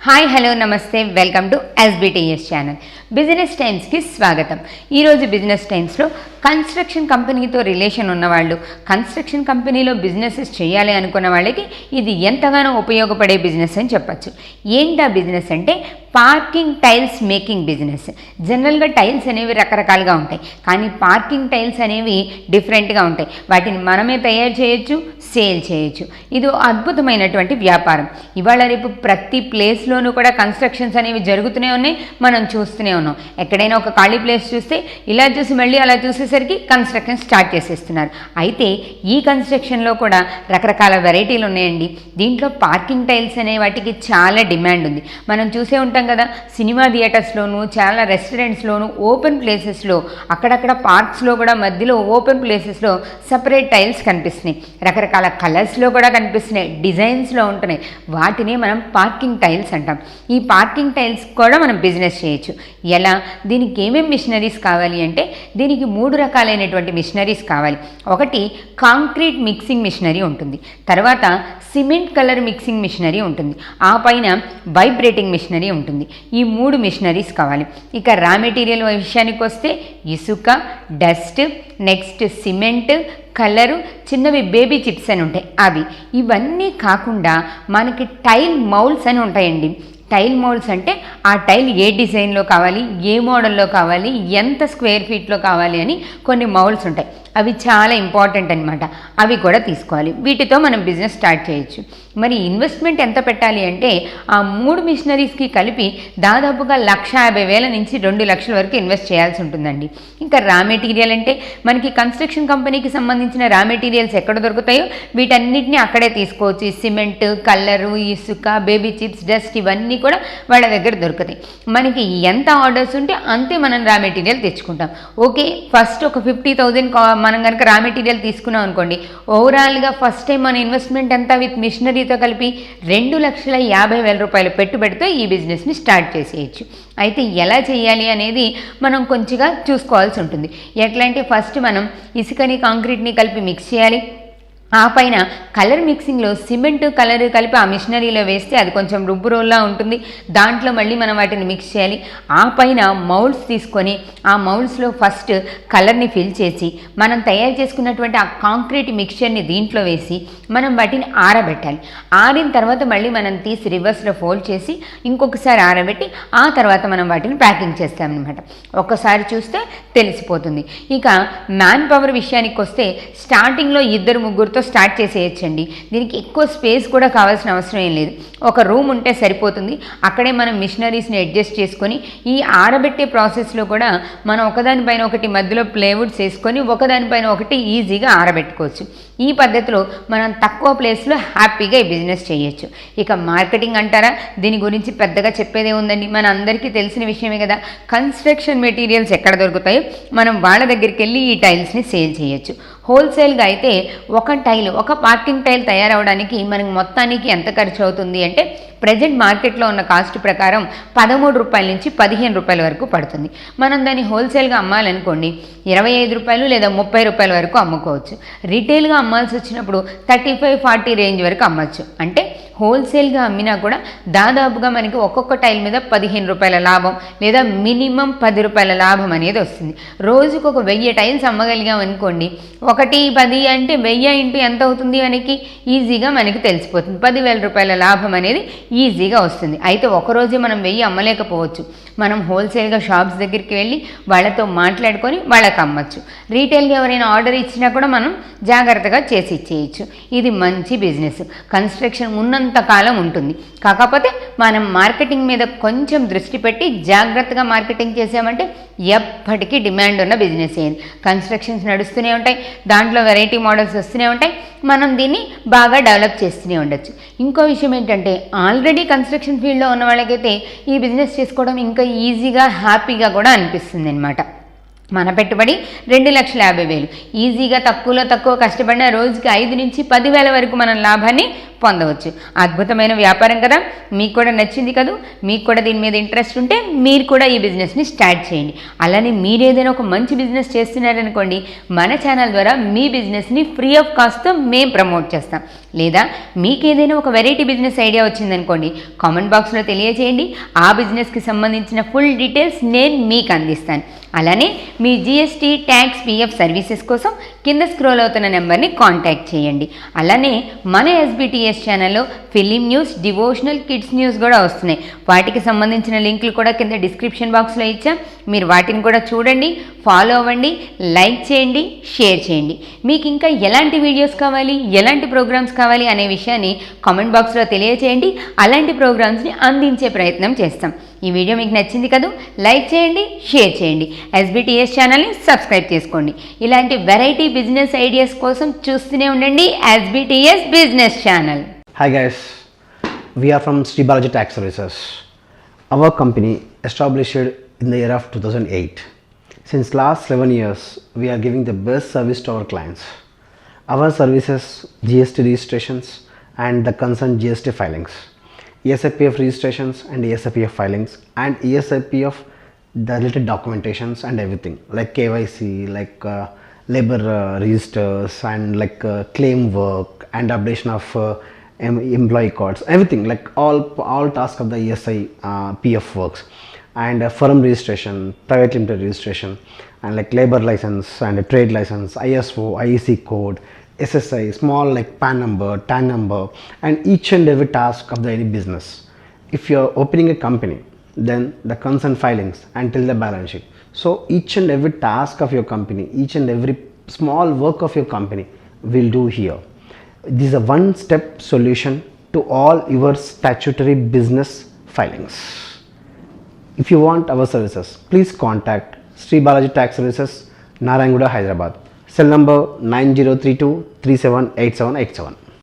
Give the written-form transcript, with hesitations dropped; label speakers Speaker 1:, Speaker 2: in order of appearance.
Speaker 1: Hi hello నమస్తే welcome to SBTS channel. Business టైమ్స్కి స్వాగతం. ఈరోజు బిజినెస్ టైమ్స్లో కన్స్ట్రక్షన్ కంపెనీతో రిలేషన్ ఉన్నవాళ్ళు, కన్స్ట్రక్షన్ కంపెనీలో బిజినెసెస్ చేయాలి అనుకున్న వాళ్ళకి ఇది ఎంతగానో ఉపయోగపడే బిజినెస్ అని చెప్పచ్చు. ఏంటా బిజినెస్ అంటే పార్కింగ్ టైల్స్ మేకింగ్ బిజినెస్. జనరల్గా టైల్స్ అనేవి రకరకాలుగా ఉంటాయి, కానీ పార్కింగ్ టైల్స్ అనేవి డిఫరెంట్గా ఉంటాయి. వాటిని మనమే తయారు చేయొచ్చు, సేల్ చేయొచ్చు. ఇది అద్భుతమైనటువంటి వ్యాపారం. ఇవాళ రేపు ప్రతి ప్లేస్లోనూ కూడా కన్స్ట్రక్షన్స్ అనేవి జరుగుతూనే ఉన్నాయి, మనం చూస్తూనే ఉన్నాం. ఎక్కడైనా ఒక ఖాళీ ప్లేస్ చూస్తే ఇలా చూసి మళ్ళీ అలా చూసేసరికి కన్స్ట్రక్షన్ స్టార్ట్ చేసేస్తున్నారు. అయితే ఈ కన్స్ట్రక్షన్లో కూడా రకరకాల వెరైటీలు ఉన్నాయండి. దీంట్లో పార్కింగ్ టైల్స్ అనే వాటికి చాలా డిమాండ్ ఉంది. మనం చూసే ఉంటాం కదా, సినిమా థియేటర్స్లోను, చాలా రెస్టారెంట్స్లోను, ఓపెన్ ప్లేసెస్లో, అక్కడక్కడ పార్క్స్లో కూడా మధ్యలో ఓపెన్ ప్లేసెస్లో సపరేట్ టైల్స్ కనిపిస్తున్నాయి. రకరకాల కలర్స్లో కూడా కనిపిస్తున్నాయి, డిజైన్స్లో ఉంటున్నాయి. వాటిని మనం పార్కింగ్ టైల్స్ అంటాం. ఈ పార్కింగ్ టైల్స్ కూడా మనం బిజినెస్ చేయొచ్చు. ఎలా? దీనికి ఏమేమి మిషనరీస్ కావాలి అంటే దీనికి 3 రకాలైనటువంటి మిషనరీస్ కావాలి. ఒకటి కాంక్రీట్ మిక్సింగ్ మిషనరీ ఉంటుంది, తర్వాత సిమెంట్ కలర్ మిక్సింగ్ మిషనరీ ఉంటుంది, ఆ పైన వైబ్రేటింగ్ మిషనరీ ఉంటుంది. ఈ 3 మిషనరీస్ కావాలి. ఇక రా మెటీరియల్ విషయానికి వస్తే ఇసుక, డస్ట్, నెక్స్ట్ సిమెంట్, కలరు, చిన్నవి బేబీ చిప్స్ అని ఉంటాయి అవి. ఇవన్నీ కాకుండా మనకి టైల్ మౌల్స్ అని ఉంటాయండి. టైల్ మౌల్స్ అంటే ఆ టైల్ ఏ డిజైన్లో కావాలి, ఏ మోడల్లో కావాలి, ఎంత స్క్వేర్ ఫీట్లో కావాలి అని కొన్ని మౌల్స్ ఉంటాయి. అవి చాలా ఇంపార్టెంట్ అనమాట. అవి కూడా తీసుకోవాలి. వీటితో మనం బిజినెస్ స్టార్ట్ చేయొచ్చు. మరి ఇన్వెస్ట్మెంట్ ఎంత పెట్టాలి అంటే ఆ 3 మిషనరీస్కి కలిపి దాదాపుగా 1,50,000 నుంచి 2 లక్షల వరకు ఇన్వెస్ట్ చేయాల్సి ఉంటుందండి. ఇంకా రా మెటీరియల్ అంటే మనకి కన్స్ట్రక్షన్ కంపెనీకి సంబంధించిన రా మెటీరియల్స్ ఎక్కడ దొరుకుతాయో వీటన్నిటిని అక్కడే తీసుకోవచ్చు. సిమెంట్, కలరు, ఇసుక, బేబీ చిప్స్, డస్ట్ ఇవన్నీ కూడా వాళ్ళ దగ్గర దొరుకుతాయి. మనకి ఎంత ఆర్డర్స్ ఉంటే అంతే మనం రా మెటీరియల్ తెచ్చుకుంటాం. ఓకే, ఫస్ట్ ఒక 50,000 మనం కనుక రా మెటీరియల్ తీసుకున్నాం అనుకోండి, ఓవరాల్గా ఫస్ట్ టైం మన ఇన్వెస్ట్మెంట్ అంతా విత్ మిషనరీతో కలిపి 2,50,000 రూపాయల పెట్టుబడితో ఈ బిజినెస్ని స్టార్ట్ చేసేయచ్చు. అయితే ఎలా చేయాలి అనేది మనం కొంచెంగా చూసుకోవాల్సి ఉంటుంది. ఎట్లా అంటే ఫస్ట్ మనం ఇసుకని కాంక్రీట్ని కలిపి మిక్స్ చేయాలి. ఆ పైన కలర్ మిక్సింగ్లో సిమెంట్ కలర్ కలిపి ఆ మిషనరీలో వేస్తే అది కొంచెం రుబ్బు రోల్లా ఉంటుంది. దాంట్లో మళ్ళీ మనం వాటిని మిక్స్ చేయాలి. ఆ పైన మౌల్డ్స్ తీసుకొని ఆ మౌల్డ్స్లో ఫస్ట్ కలర్ని ఫిల్ చేసి మనం తయారు చేసుకున్నటువంటి ఆ కాంక్రీట్ మిక్చర్ని దీంట్లో వేసి మనం వాటిని ఆరబెట్టాలి. ఆరిన తర్వాత మళ్ళీ మనం తీసి రివర్స్లో ఫోల్డ్ చేసి ఇంకొకసారి ఆరబెట్టి ఆ తర్వాత మనం వాటిని ప్యాకింగ్ చేస్తామన్నమాట. ఒక్కసారి చూస్తే తెలిసిపోతుంది. ఇక మ్యాన్ పవర్ విషయానికి వస్తే స్టార్టింగ్లో 2-3 స్టార్ట్ చేసేయచ్చండి. దీనికి ఎక్కువ స్పేస్ కూడా కావాల్సిన అవసరం ఏం లేదు. ఒక రూమ్ ఉంటే సరిపోతుంది. అక్కడే మనం మిషనరీస్ని అడ్జస్ట్ చేసుకొని ఈ ఆరబెట్టే ప్రాసెస్లో కూడా మనం ఒకదానిపైన ఒకటి మధ్యలో ప్లేవుడ్స్ వేసుకొని ఒకదానిపైన ఒకటి ఈజీగా ఆరబెట్టుకోవచ్చు. ఈ పద్ధతిలో మనం తక్కువ ప్లేస్లో హ్యాపీగా ఈ బిజినెస్ చేయొచ్చు. ఇక మార్కెటింగ్ అంటారా, దీని గురించి పెద్దగా చెప్పేదే ఉందండి. మన అందరికీ తెలిసిన విషయమే కదా. కన్స్ట్రక్షన్ మెటీరియల్స్ ఎక్కడ దొరుకుతాయో మనం వాళ్ళ దగ్గరికి వెళ్ళి ఈ టైల్స్ని సేల్ చేయొచ్చు. హోల్సేల్గా అయితే ఒక పార్కింగ్ టైల్ తయారవడానికి మనకి మొత్తానికి ఎంత ఖర్చు అవుతుంది అంటే ప్రజెంట్ మార్కెట్లో ఉన్న కాస్ట్ ప్రకారం 13 రూపాయల నుంచి 15 రూపాయల వరకు పడుతుంది. మనం దాన్ని హోల్సేల్గా అమ్మాలనుకోండి 25 రూపాయలు లేదా 30 రూపాయల వరకు అమ్ముకోవచ్చు. రీటైల్గా అమ్మాల్సి వచ్చినప్పుడు 35-40 రేంజ్ వరకు అమ్మచ్చు. అంటే హోల్సేల్గా అమ్మినా కూడా దాదాపుగా మనకి ఒక్కొక్క టైల్ మీద 15 రూపాయల లాభం లేదా మినిమం 10 రూపాయల లాభం అనేది వస్తుంది. రోజుకు ఒక 1000 టైల్స్ అమ్మగలిగాం అనుకోండి, 1-10 అంటే 1000 ఇంటూ ఎంత అవుతుంది మనకి ఈజీగా మనకి తెలిసిపోతుంది. 10,000 రూపాయల లాభం అనేది ఈజీగా వస్తుంది. అయితే ఒకరోజే మనం 1000 అమ్మలేకపోవచ్చు. మనం హోల్సేల్గా షాప్స్ దగ్గరికి వెళ్ళి వాళ్ళతో మాట్లాడుకొని వాళ్ళకి అమ్మచ్చు. రీటైల్గా ఎవరైనా ఆర్డర్ ఇచ్చినా కూడా మనం జాగ్రత్తగా చేసి ఇచ్చేయచ్చు. ఇది మంచి బిజినెస్. కన్స్ట్రక్షన్ ఉన్నంతకాలం ఉంటుంది. కాకపోతే మనం మార్కెటింగ్ మీద కొంచెం దృష్టి పెట్టి జాగ్రత్తగా మార్కెటింగ్ చేసామంటే ఎప్పటికీ డిమాండ్ ఉన్న బిజినెస్ అయ్యింది. కన్స్ట్రక్షన్స్ నడుస్తూనే ఉంటాయి, దాంట్లో వెరైటీ మోడల్స్ వస్తూనే ఉంటాయి. మనం దీన్ని బాగా డెవలప్ చేస్తూనే ఉండొచ్చు. ఇంకో విషయం ఏంటంటే ఆల్రెడీ కన్స్ట్రక్షన్ ఫీల్డ్లో ఉన్న వాళ్ళకైతే ఈ బిజినెస్ చేసుకోవడం ఇంకా ఈజీగా హ్యాపీగా కూడా అనిపిస్తుంది అనమాట. మన పెట్టుబడి 2,50,000 ఈజీగా తక్కువ కష్టపడిన రోజుకి 5 నుంచి 10,000 వరకు మనం లాభాన్ని పొందవచ్చు. అద్భుతమైన వ్యాపారం కదా, మీకు కూడా నచ్చింది కదా, మీకు కూడా దీని మీద ఇంట్రెస్ట్ ఉంటే మీరు కూడా ఈ బిజినెస్ని స్టార్ట్ చేయండి. అలానే మీరు ఏదైనా ఒక మంచి బిజినెస్ చేస్తున్నారనుకోండి, మన ఛానల్ ద్వారా మీ బిజినెస్ని ఫ్రీ ఆఫ్ కాస్ట్తో మేము ప్రమోట్ చేస్తాం. లేదా మీకు ఏదైనా ఒక వెరైటీ బిజినెస్ ఐడియా వచ్చిందనుకోండి, కామెంట్ బాక్స్లో తెలియజేయండి. ఆ బిజినెస్కి సంబంధించిన ఫుల్ డీటెయిల్స్ నేను మీకు అందిస్తాను. అలానే మీ జిఎస్టీ, ట్యాక్స్, పిఎఫ్ సర్వీసెస్ కోసం కింద స్క్రోల్ అవుతున్న నెంబర్ని కాంటాక్ట్ చేయండి. అలానే మన ఎస్బిటిఎస్ ఛానల్లో film news, devotional, kids news కూడా వస్తున్నాయి. వాటికి సంబంధించిన లింకులు కూడా కింద డిస్క్రిప్షన్ బాక్స్లో ఇచ్చాం. మీరు వాటిని కూడా చూడండి, ఫాలో అవ్వండి, లైక్ చేయండి, షేర్ చేయండి. మీకు ఇంకా ఎలాంటి వీడియోస్ కావాలి, ఎలాంటి ప్రోగ్రామ్స్ కావాలి అనే విషయాన్ని కామెంట్ బాక్స్లో తెలియచేయండి. అలాంటి ప్రోగ్రామ్స్ని అందించే ప్రయత్నం చేస్తాం. ఈ వీడియో మీకు నచ్చింది కదా, లైక్ చేయండి, షేర్ చేయండి. ఎస్బిటిఎస్ ఛానల్ని సబ్స్క్రైబ్ చేసుకోండి. ఇలాంటి వెరైటీ బిజినెస్ ఐడియాస్ కోసం చూస్తూనే ఉండండి SBTS business channel.
Speaker 2: Hi guys, we are from Sri Tax Services. Our company established in the year of 2008. Since last 11 years, we are giving the best service to our clients. Our services, GST registrations and the concerned GST filings, ESIPF registrations and ESIPF filings and ESIPF the related documentations and everything like KYC, like labor registers and like claim work and updation of employee cards, everything like all tasks of the ESI PF works, and firm registration, private limited registration, and like labor license and a trade license, ISO, IEC code, SSI, small like PAN number, TAN number, and each and every task of the any business. If you are opening a company, then the concerned filings until the balance sheet. So each and every task of your company, each and every small work of your company will do here. This is a one-step solution to all your statutory business filings. If you want our services, please contact Sri Balaji Tax Services, Narayanguda, Hyderabad. Cell number 9032 378787.